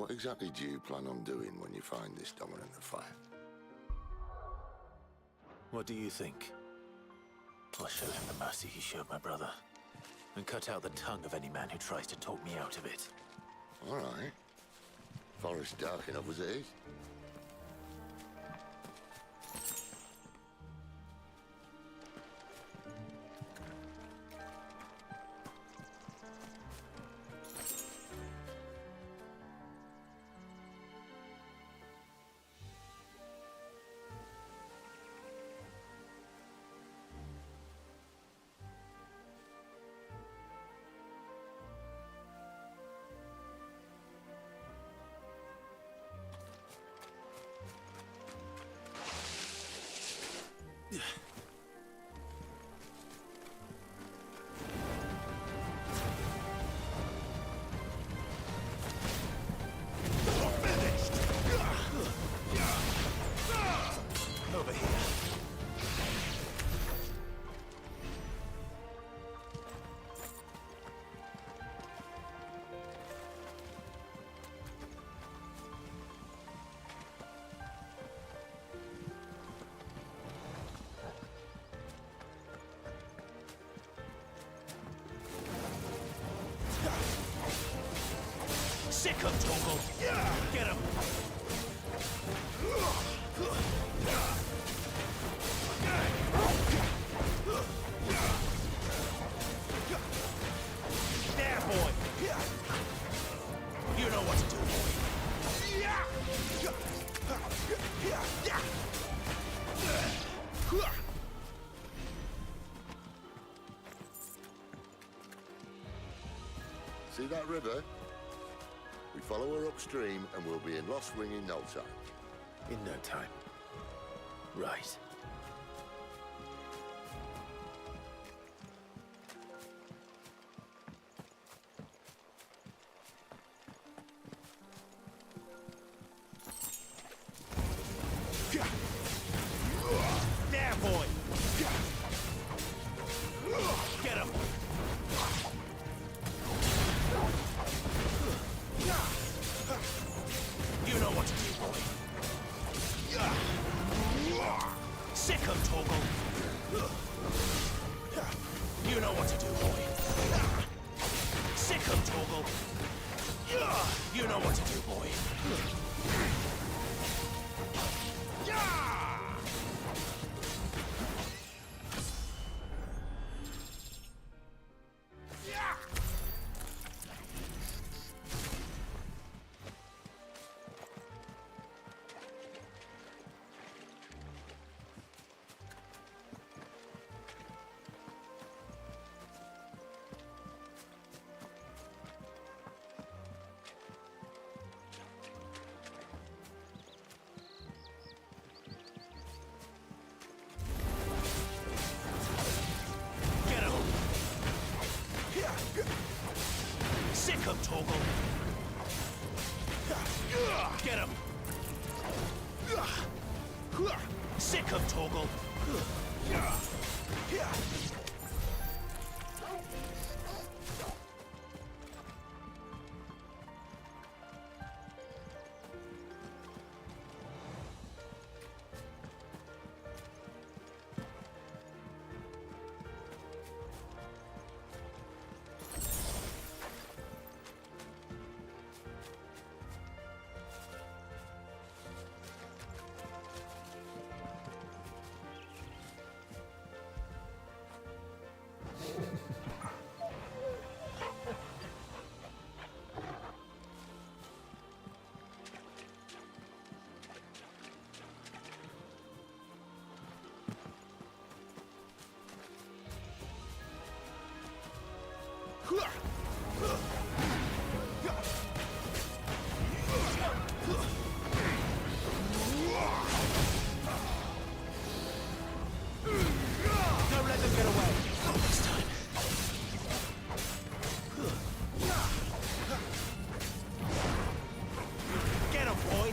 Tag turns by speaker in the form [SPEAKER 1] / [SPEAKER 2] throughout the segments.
[SPEAKER 1] What exactly do you plan on doing when you find this dominant of fire?
[SPEAKER 2] What do you think? I'll show him the mercy he showed my brother, and cut out the tongue of any man who tries to talk me out of it.
[SPEAKER 1] All right. Forest dark enough as it is.
[SPEAKER 2] Over here. Sick of Toggle! Get him! There, boy! You know what to do, boy!
[SPEAKER 1] See that river? We follow her upstream and we'll be in Lost Wing in no time.
[SPEAKER 2] In no time. Right.
[SPEAKER 3] There, boy! Get him! You know what to do, boy. Sick of Toggle! You know what to do, boy. Sick of Toggle! You know what to do, boy. Sick of Toggle! Get him! Sick of Toggle! Don't let them get away! Not this time. Get him, boy!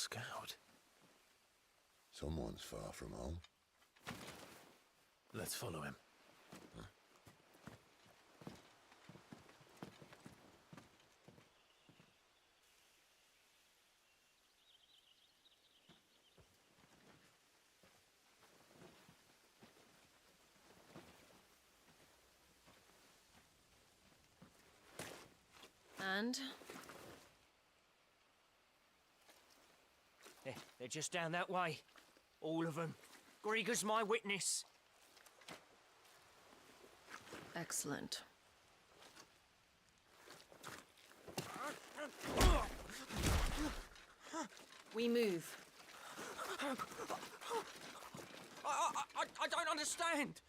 [SPEAKER 2] scout.
[SPEAKER 1] Someone's far from home.
[SPEAKER 2] Let's follow him.
[SPEAKER 4] And?
[SPEAKER 3] They're just down that way. All of them. Grieger's my witness.
[SPEAKER 4] Excellent. We move.
[SPEAKER 3] I don't understand.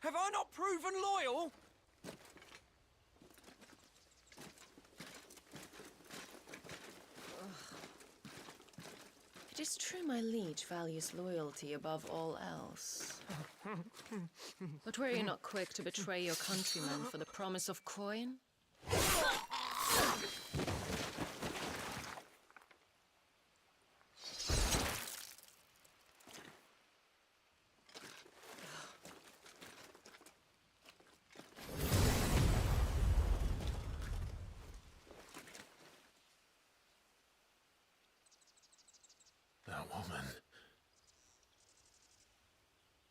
[SPEAKER 3] Have I not proven loyal?
[SPEAKER 4] It is true my liege values loyalty above all else. But were you not quick to betray your countrymen for the promise of coin?
[SPEAKER 2] That woman.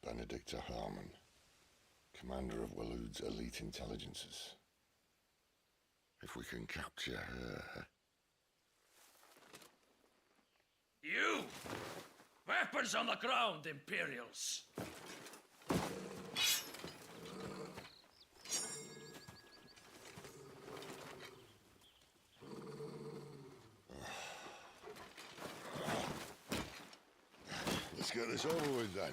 [SPEAKER 1] Benedicta Harmon, commander of Walood's elite intelligences. If we can capture her...
[SPEAKER 5] You! Weapons on the ground, Imperials!
[SPEAKER 1] Let's get this over with then.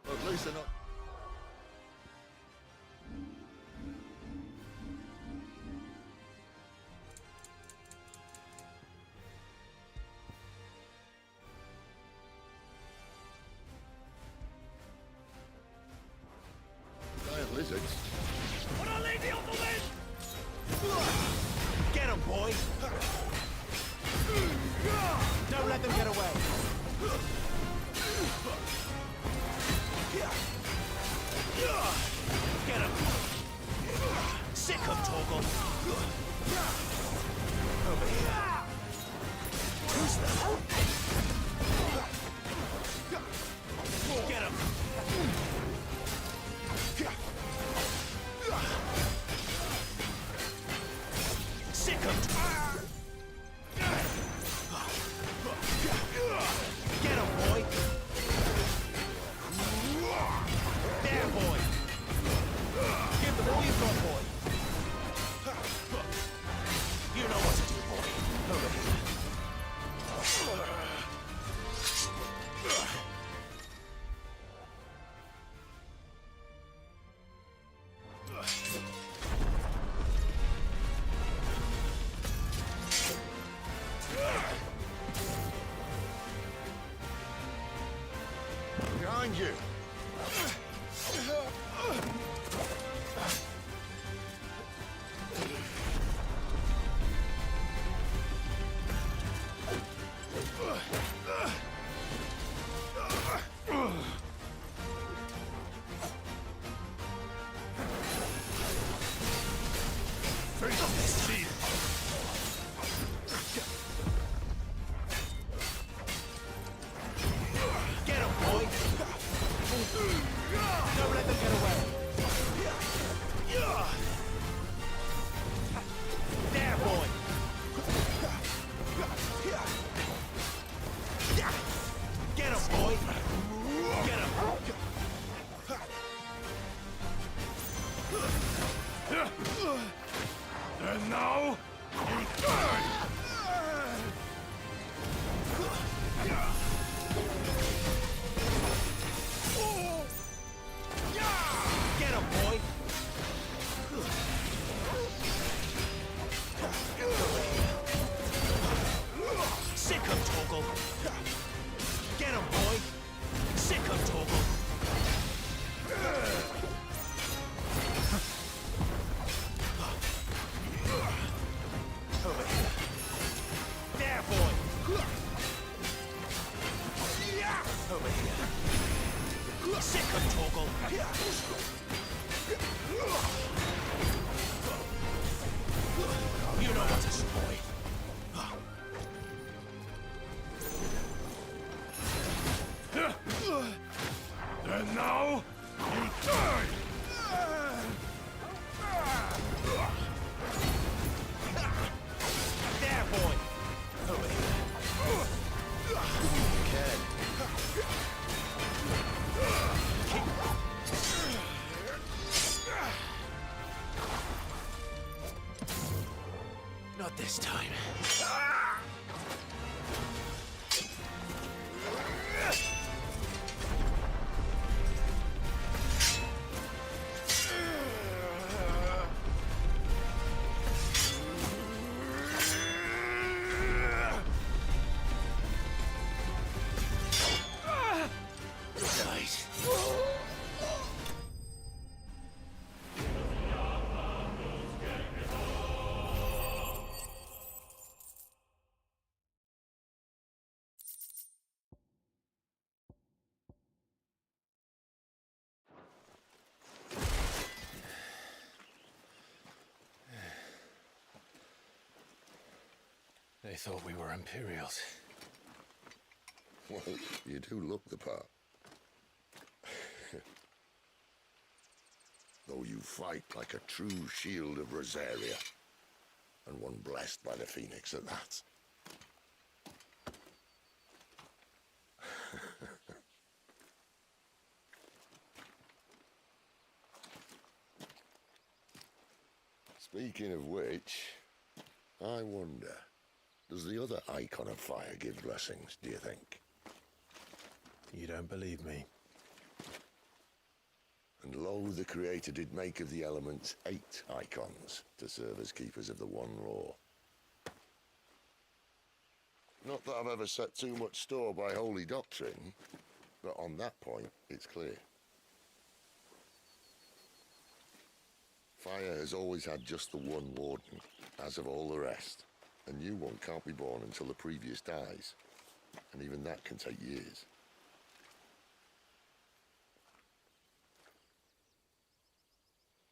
[SPEAKER 1] Well, at least they're not... Giant lizards.
[SPEAKER 5] Put our lady on the wind!
[SPEAKER 3] Get him, boy! Don't let them get away! Get him! Sick of Torgal! Over here! Who's that? Get him! Sick of Get him, boy! There, boy! Give them all you've got, boy! You know what to do, boy. Over here.
[SPEAKER 1] Behind you!
[SPEAKER 3] Get him, boy! Over here. Sick of Torgal. You know what to spoil.
[SPEAKER 5] And now, you die!
[SPEAKER 3] There, boy. Over here. Not this time. Nice.
[SPEAKER 2] They thought we were Imperials.
[SPEAKER 1] Well, you do look the part. Though you fight like a true shield of Rosaria. And one blessed by the Phoenix at that. Speaking of which, I wonder, does the other icon of fire give blessings, do you think?
[SPEAKER 2] You don't believe me?
[SPEAKER 1] And lo, the Creator did make of the elements 8 icons to serve as keepers of the one law. Not that I've ever set too much store by holy doctrine, but on that point, it's clear. Fire has always had just the one warden, as of all the rest. A new one can't be born until the previous dies, and even that can take years.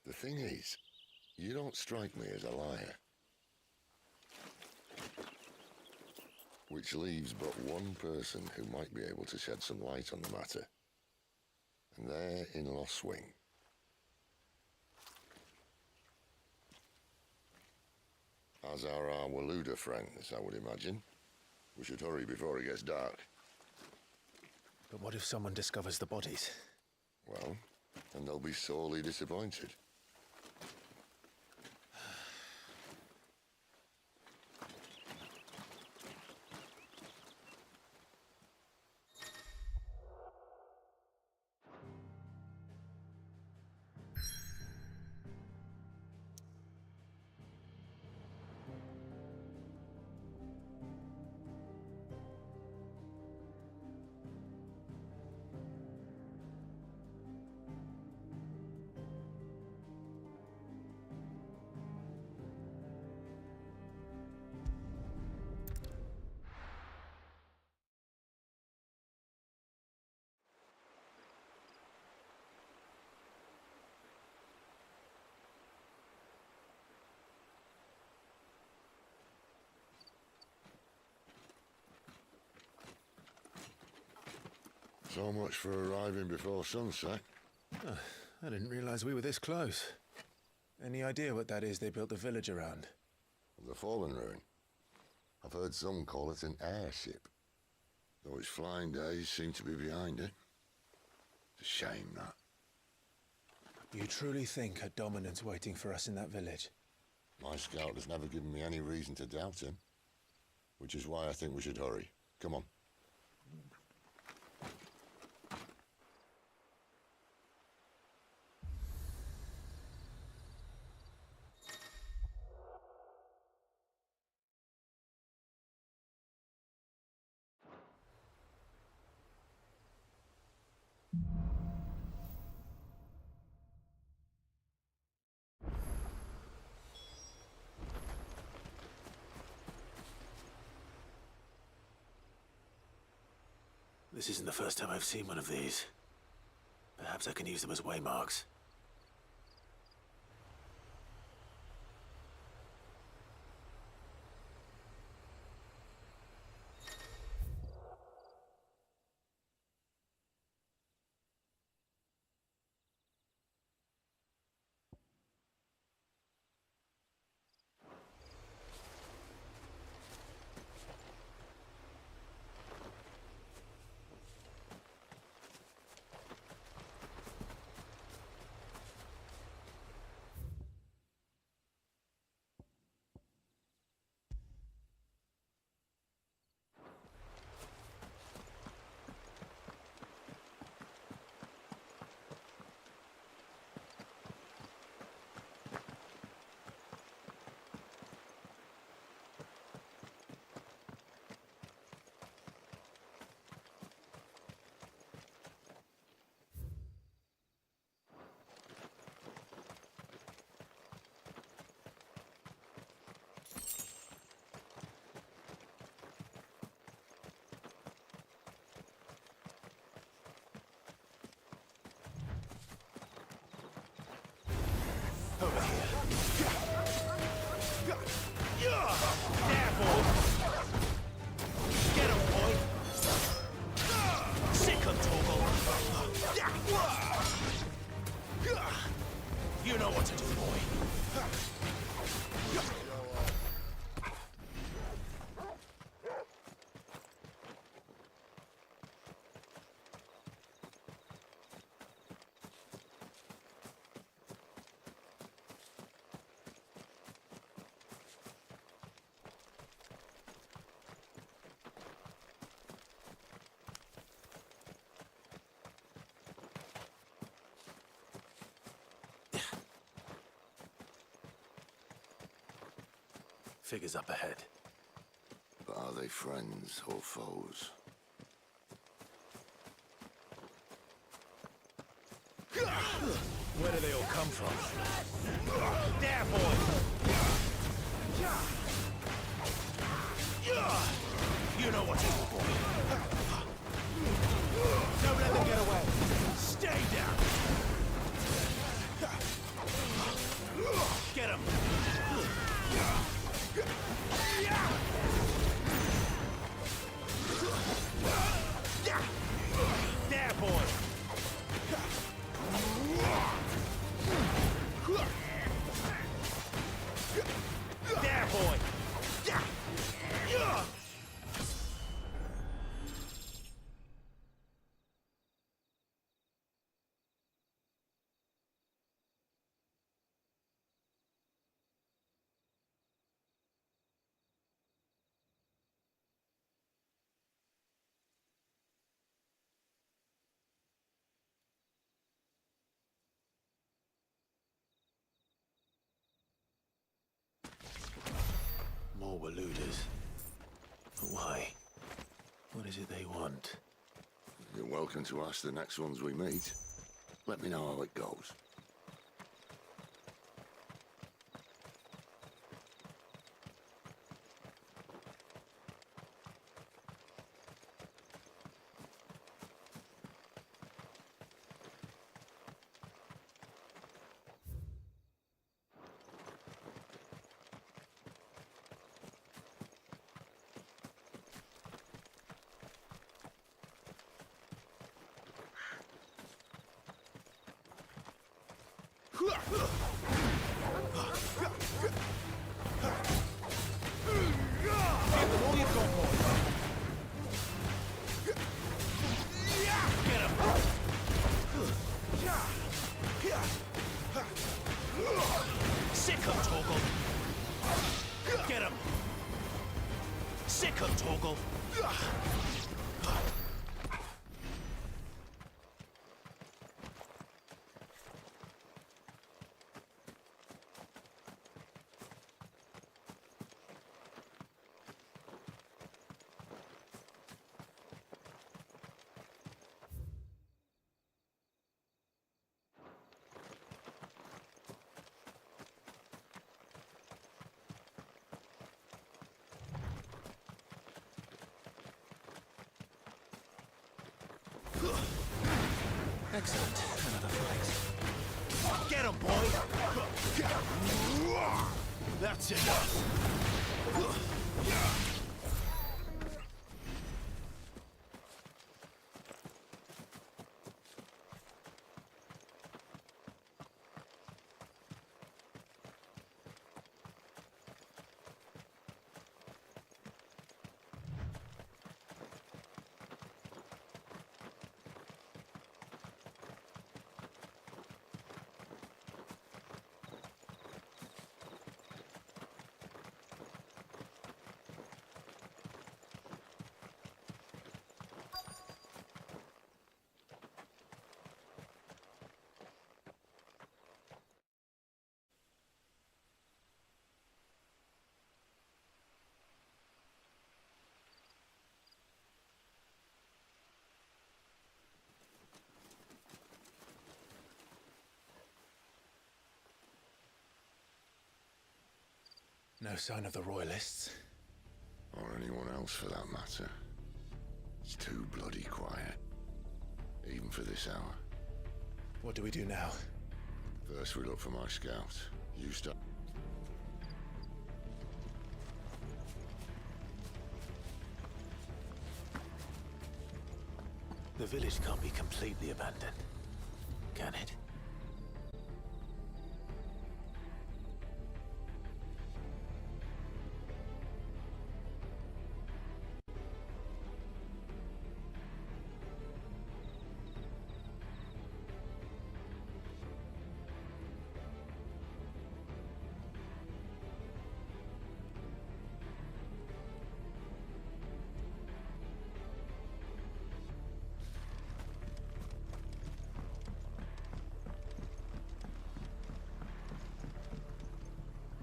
[SPEAKER 1] The thing is, you don't strike me as a liar. Which leaves but one person who might be able to shed some light on the matter. And they're in Lost Wing. As are our Waluda friends, I would imagine. We should hurry before it gets dark.
[SPEAKER 2] But what if someone discovers the bodies?
[SPEAKER 1] Well, then they'll be sorely disappointed. So much for arriving before sunset.
[SPEAKER 2] I didn't realize we were this close. Any idea what that is they built the village around?
[SPEAKER 1] The Fallen Ruin. I've heard some call it an airship. Though its flying days seem to be behind it. It's a shame, that.
[SPEAKER 2] You truly think a dominant's waiting for us in that village?
[SPEAKER 1] My scout has never given me any reason to doubt him. Which is why I think we should hurry. Come on.
[SPEAKER 2] This isn't the first time I've seen one of these. Perhaps I can use them as waymarks.
[SPEAKER 3] Over here. There, boy. Get him, boy. Sick him, Torgal. You know what to do, boy.
[SPEAKER 2] Figures up ahead.
[SPEAKER 1] But are they friends or foes?
[SPEAKER 3] Where do they all come from? There, boy. You know what to do, boy. Don't let them get away. Stay down. Get him. There, boy. There, boy.
[SPEAKER 2] More Waluders. But why? What is it they want?
[SPEAKER 1] You're welcome to ask the next ones we meet. Let me know how it goes.
[SPEAKER 3] Give them all you've got, boy. Get him. Sick him, Torgal. Get him. Sick him, Torgal.
[SPEAKER 2] Excellent. Another fight.
[SPEAKER 3] Get him, boy! That's enough!
[SPEAKER 2] No sign of the Royalists.
[SPEAKER 1] Or anyone else for that matter. It's too bloody quiet. Even for this hour.
[SPEAKER 2] What do we do now?
[SPEAKER 1] First we look for my scout. You start.
[SPEAKER 2] The village can't be completely abandoned, can it?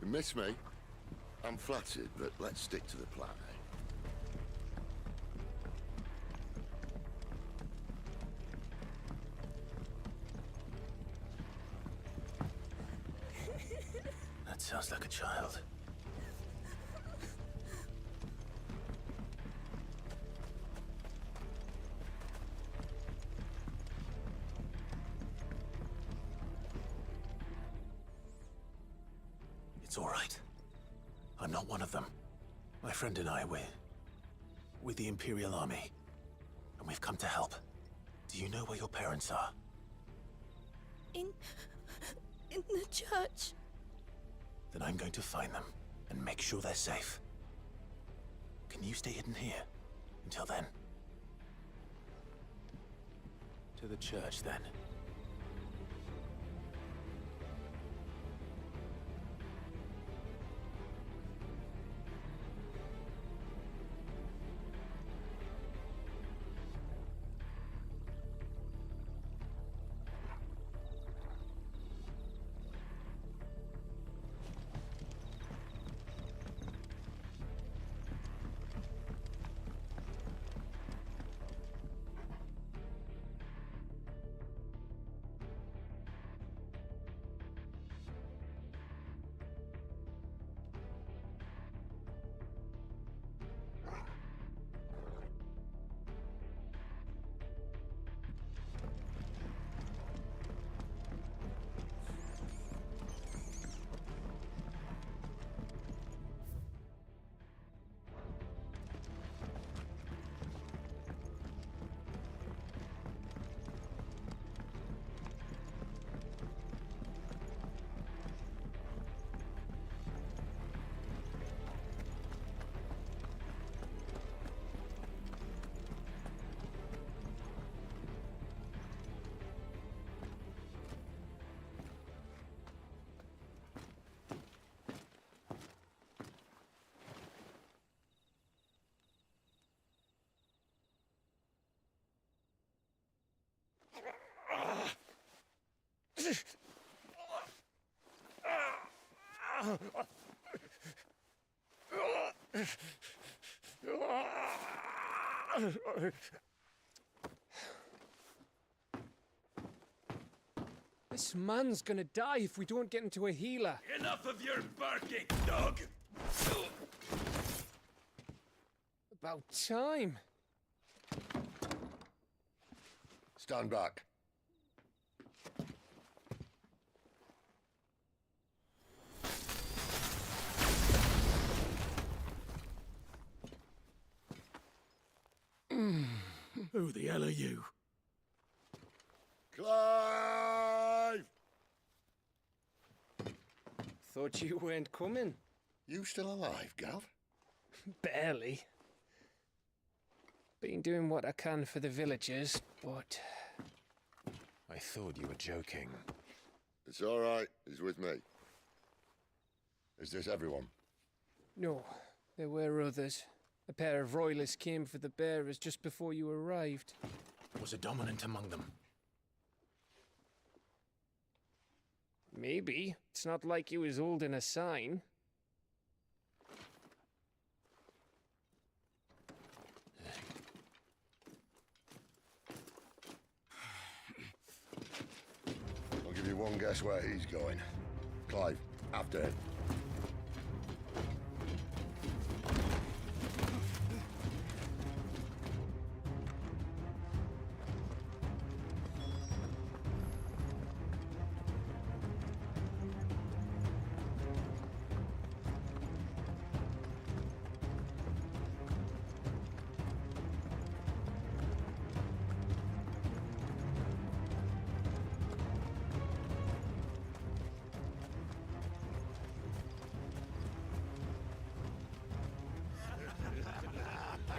[SPEAKER 1] You miss me? I'm flattered, but let's stick to the plan, eh?
[SPEAKER 2] That sounds like a child. It's all right. I'm not one of them. My friend and I, we're with the Imperial Army, and we've come to help. Do you know where your parents are?
[SPEAKER 6] In the church.
[SPEAKER 2] Then I'm going to find them and make sure they're safe. Can you stay hidden here until then? To the church, then.
[SPEAKER 7] This man's gonna die if we don't get into a healer.
[SPEAKER 5] Enough of your barking, dog!
[SPEAKER 7] About time.
[SPEAKER 1] Stand back.
[SPEAKER 3] Who the hell are you?
[SPEAKER 1] Clive!
[SPEAKER 7] Thought you weren't coming.
[SPEAKER 1] You still alive, Gav?
[SPEAKER 7] Barely. Been doing what I can for the villagers, but
[SPEAKER 2] I thought you were joking.
[SPEAKER 1] It's all right. He's with me. Is this everyone?
[SPEAKER 7] no, there were others. A pair of royalists came for the bearers just before you arrived.
[SPEAKER 2] Was a dominant among them?
[SPEAKER 7] Maybe. It's not like he was holding a sign.
[SPEAKER 1] I'll give you one guess where he's going. Clive, after him.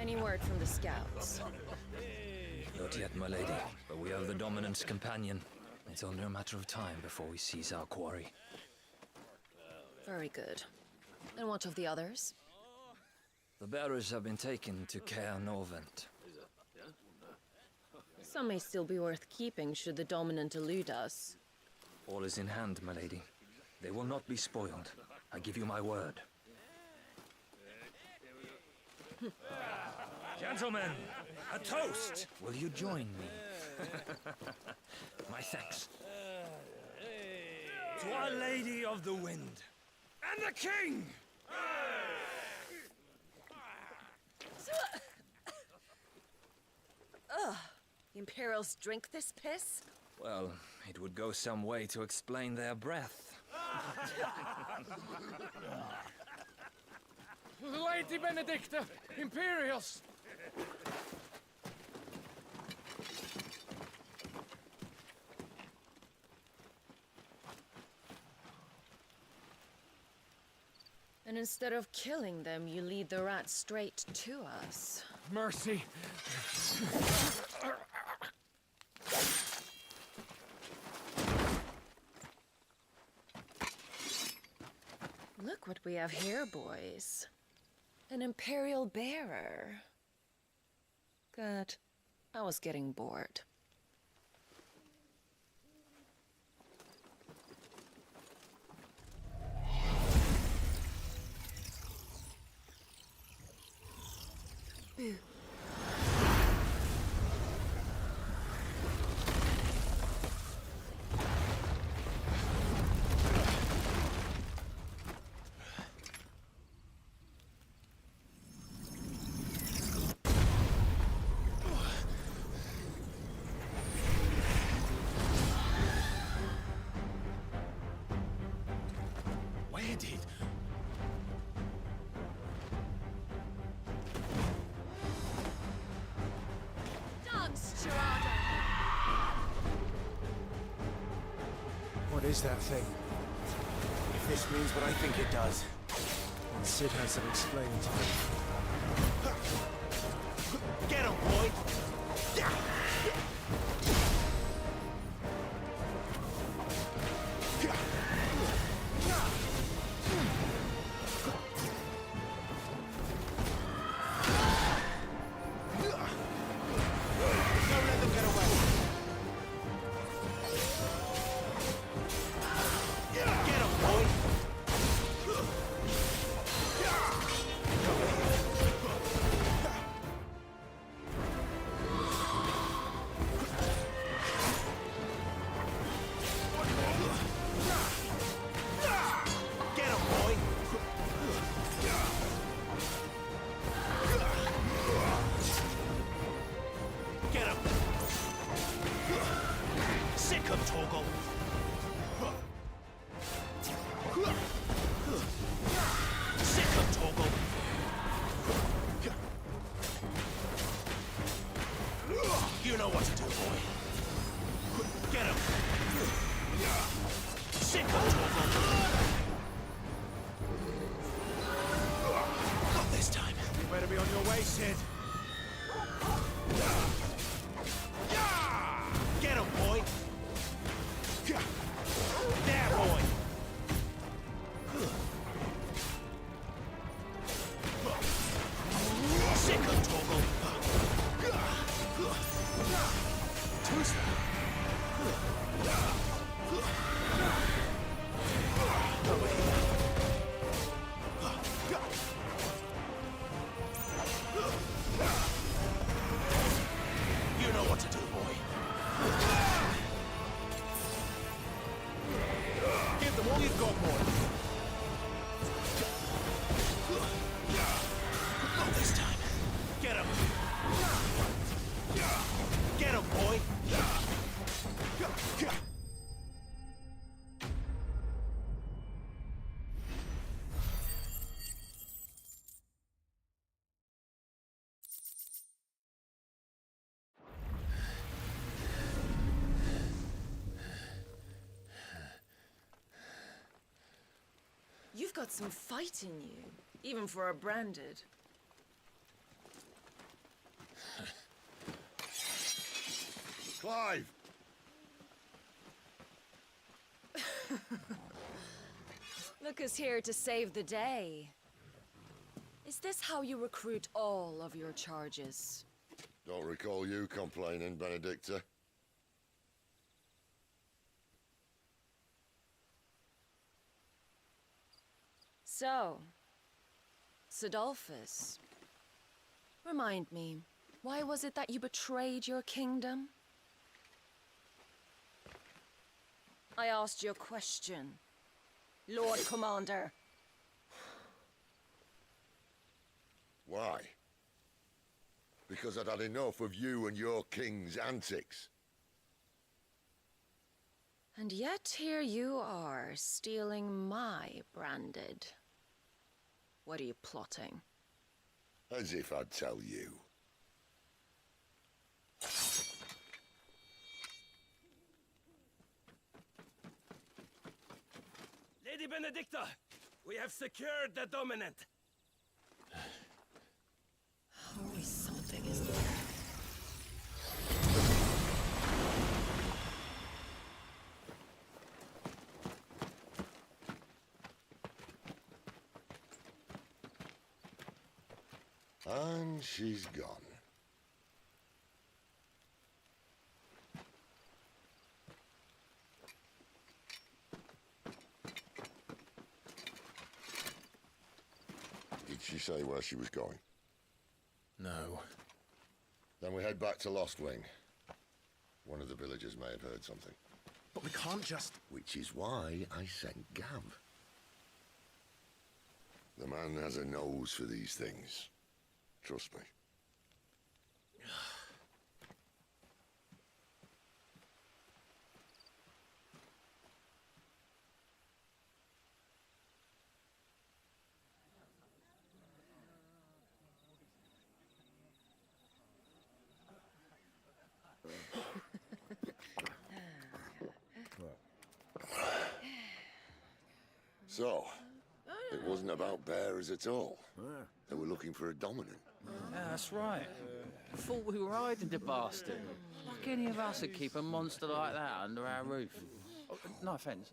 [SPEAKER 4] Any word from the scouts?
[SPEAKER 8] Not yet, my lady, but we have the dominant's companion. It's only a matter of time before we seize our quarry.
[SPEAKER 4] Very good. And what of the others?
[SPEAKER 8] The bearers have been taken to Caer Norvent.
[SPEAKER 4] Some may still be worth keeping should the dominant elude us.
[SPEAKER 8] All is in hand, my lady. They will not be spoiled. I give you my word. Gentlemen, a toast! Will you join me? My thanks. To Our Lady of the Wind. And the King!
[SPEAKER 4] The Imperials drink this piss?
[SPEAKER 8] Well, it would go some way to explain their breath.
[SPEAKER 7] Lady Benedicta! Imperials!
[SPEAKER 4] And instead of killing them, you lead the rats straight to us.
[SPEAKER 7] Mercy!
[SPEAKER 4] Look what we have here, boys. An Imperial bearer. Good. I was getting bored. Boo.
[SPEAKER 2] Where did...
[SPEAKER 6] Dance, Gerardo!
[SPEAKER 2] What is that thing? If this means what I think it does, then Sid has some explaining to do.
[SPEAKER 3] Get him, boy! Don't let them get away! Get him, boy! You know what to do, boy. Get him! Sick of Not this time. You better be on your way, Sid. Get him, boy! There, boy! Sick of Toggle! Two-step! Over here. You know what to do, boy. Give them all you've got, boy. Not this time. Get him. Get him, boy.
[SPEAKER 4] You've got some fight in you, even for a branded.
[SPEAKER 1] Clive!
[SPEAKER 4] Look who's here to save the day. Is this how you recruit all of your charges?
[SPEAKER 1] Don't recall you complaining, Benedicta.
[SPEAKER 4] So, Sidolphus, remind me, why was it that you betrayed your kingdom? I asked you a question, Lord Commander.
[SPEAKER 1] Why? Because I'd had enough of you and your king's antics.
[SPEAKER 4] And yet here you are, stealing my branded. What are you plotting?
[SPEAKER 1] As if I'd tell you.
[SPEAKER 5] Lady Benedicta, we have secured the dominant.
[SPEAKER 4] Always something, isn't there?
[SPEAKER 1] And she's gone. Did she say where she was going?
[SPEAKER 2] No.
[SPEAKER 1] Then we head back to Lost Wing. One of the villagers may have heard something.
[SPEAKER 2] But we can't just...
[SPEAKER 1] Which is why I sent Gav. The man has a nose for these things. Trust me. So, it wasn't about bearers at all. They were looking for a dominant.
[SPEAKER 9] Yeah, that's right. Thought we were hiding the bastard. Like any of us would keep a monster like that under our roof. Oh, no offence.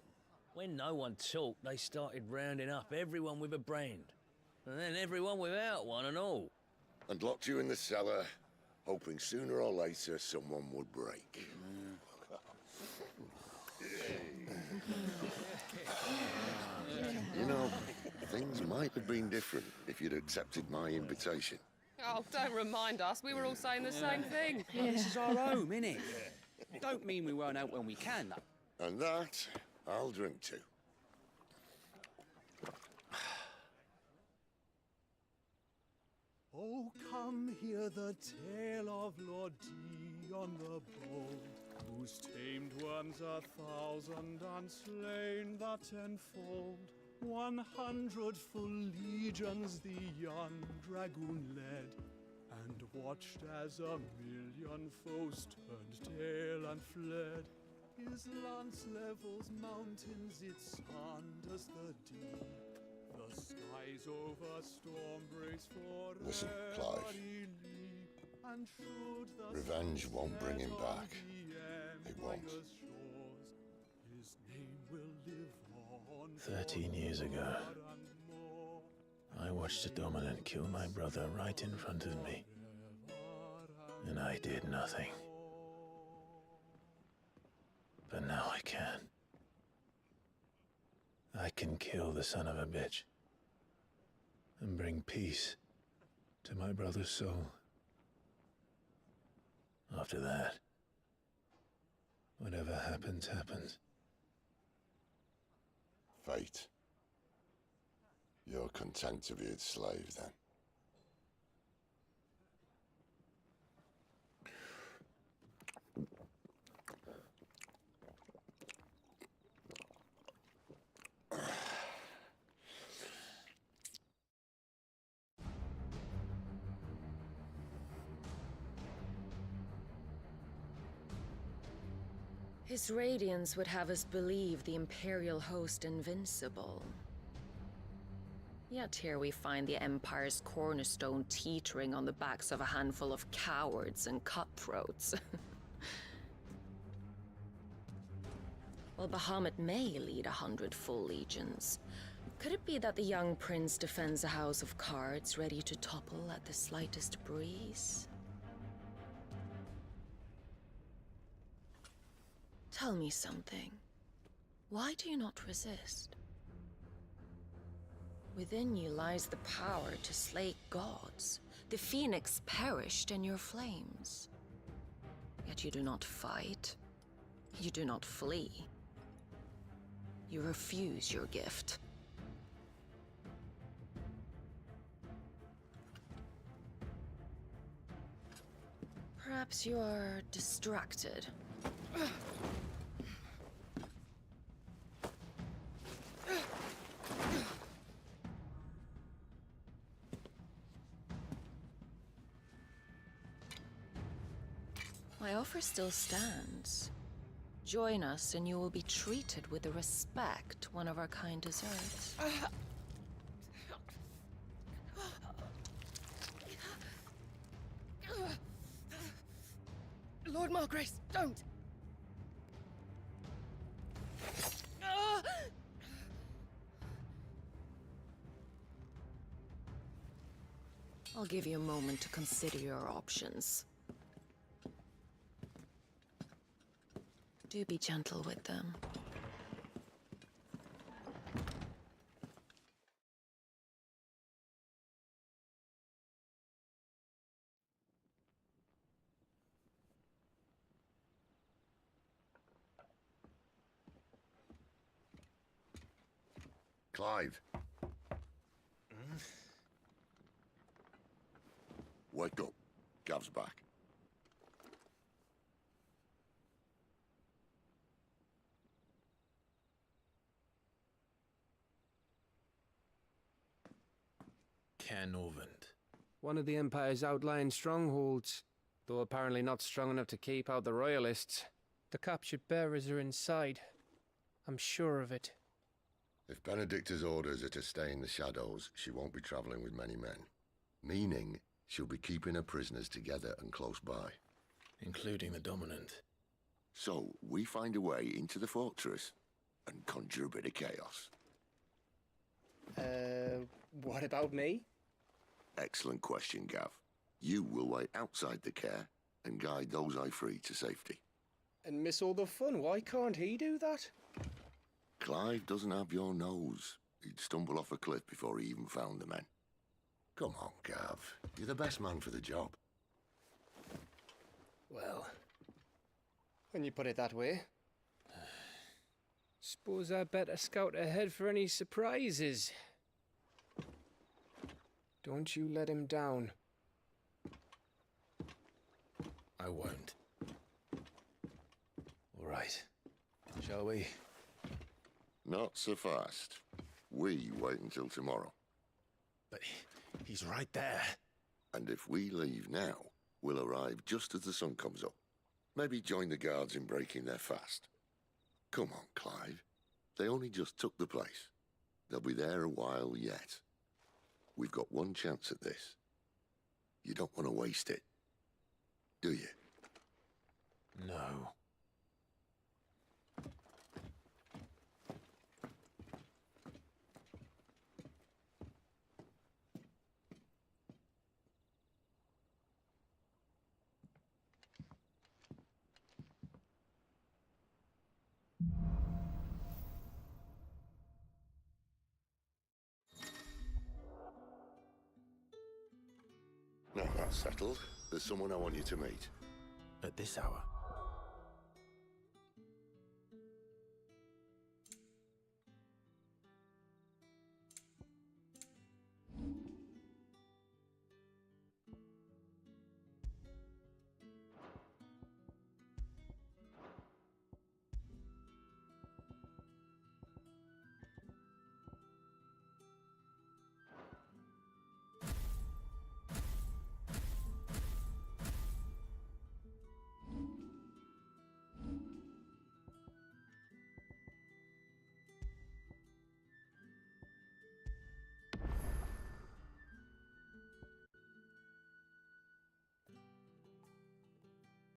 [SPEAKER 5] When no one talked, they started rounding up everyone with a brand. And then everyone without one and all.
[SPEAKER 1] And locked you in the cellar, hoping sooner or later someone would break. You know, things might have been different if you'd accepted my invitation.
[SPEAKER 10] Oh, don't remind us. We were all saying the same thing.
[SPEAKER 11] This is our home, innit? Don't mean we won't out when we can, though.
[SPEAKER 1] And that, I'll drink to.
[SPEAKER 12] Oh, come hear the tale of Lord Dion the Bold, who's tamed worms 1,000 and slain the tenfold. 100 full legions the young dragoon led, and watched as a million foes turned tail and fled. His lance levels mountains, it sanders the deep. The skies over storm breaks forever.
[SPEAKER 1] Listen, Clive.
[SPEAKER 12] And should the
[SPEAKER 1] Revenge won't bring him back. It won't.
[SPEAKER 12] His name will live on
[SPEAKER 2] 13 years ago, I watched a dominant kill my brother right in front of me. And I did nothing. But now I can. I can kill the son of a bitch. And bring peace to my brother's soul. After that, whatever happens, happens.
[SPEAKER 1] Fate. You're content to be its slave, then?
[SPEAKER 4] His radiance would have us believe the Imperial host invincible. Yet here we find the Empire's cornerstone teetering on the backs of a handful of cowards and cutthroats. While Bahamut may lead 100 full legions, could it be that the young prince defends a house of cards ready to topple at the slightest breeze? Tell me something. Why do you not resist? Within you lies the power to slay gods. The phoenix perished in your flames. Yet you do not fight. You do not flee. You refuse your gift. Perhaps you are distracted. My offer still stands. Join us and you will be treated with the respect one of our kind deserves.
[SPEAKER 10] Lord Margrace, don't!
[SPEAKER 4] I'll give you a moment to consider your options. Do be gentle with them.
[SPEAKER 1] Clive. Wake up. Gav's back.
[SPEAKER 2] Canovant.
[SPEAKER 7] One of the Empire's outlying strongholds, though apparently not strong enough to keep out the Royalists. The captured bearers are inside. I'm sure of it.
[SPEAKER 1] If Benedicta's orders are to stay in the shadows, she won't be traveling with many men. Meaning, she'll be keeping her prisoners together and close by.
[SPEAKER 2] Including the Dominant.
[SPEAKER 1] So, we find a way into the fortress and conjure a bit of chaos.
[SPEAKER 7] What about me?
[SPEAKER 1] Excellent question, Gav. You will wait outside the care and guide those I free to safety.
[SPEAKER 7] And miss all the fun. Why can't he do that?
[SPEAKER 1] Clive doesn't have your nose. He'd stumble off a cliff before he even found the men. Come on, Gav. You're the best man for the job.
[SPEAKER 7] Well, when you put it that way. Suppose I better scout ahead for any surprises. Don't you let him down.
[SPEAKER 2] I won't. All right. Shall we?
[SPEAKER 1] Not so fast. We wait until tomorrow.
[SPEAKER 2] But he's right there.
[SPEAKER 1] And if we leave now, we'll arrive just as the sun comes up. Maybe join the guards in breaking their fast. Come on, Clive. They only just took the place. They'll be there a while yet. We've got one chance at this. You don't want to waste it, do you?
[SPEAKER 2] No.
[SPEAKER 1] Now that's settled. There's someone I want you to meet.
[SPEAKER 2] At this hour?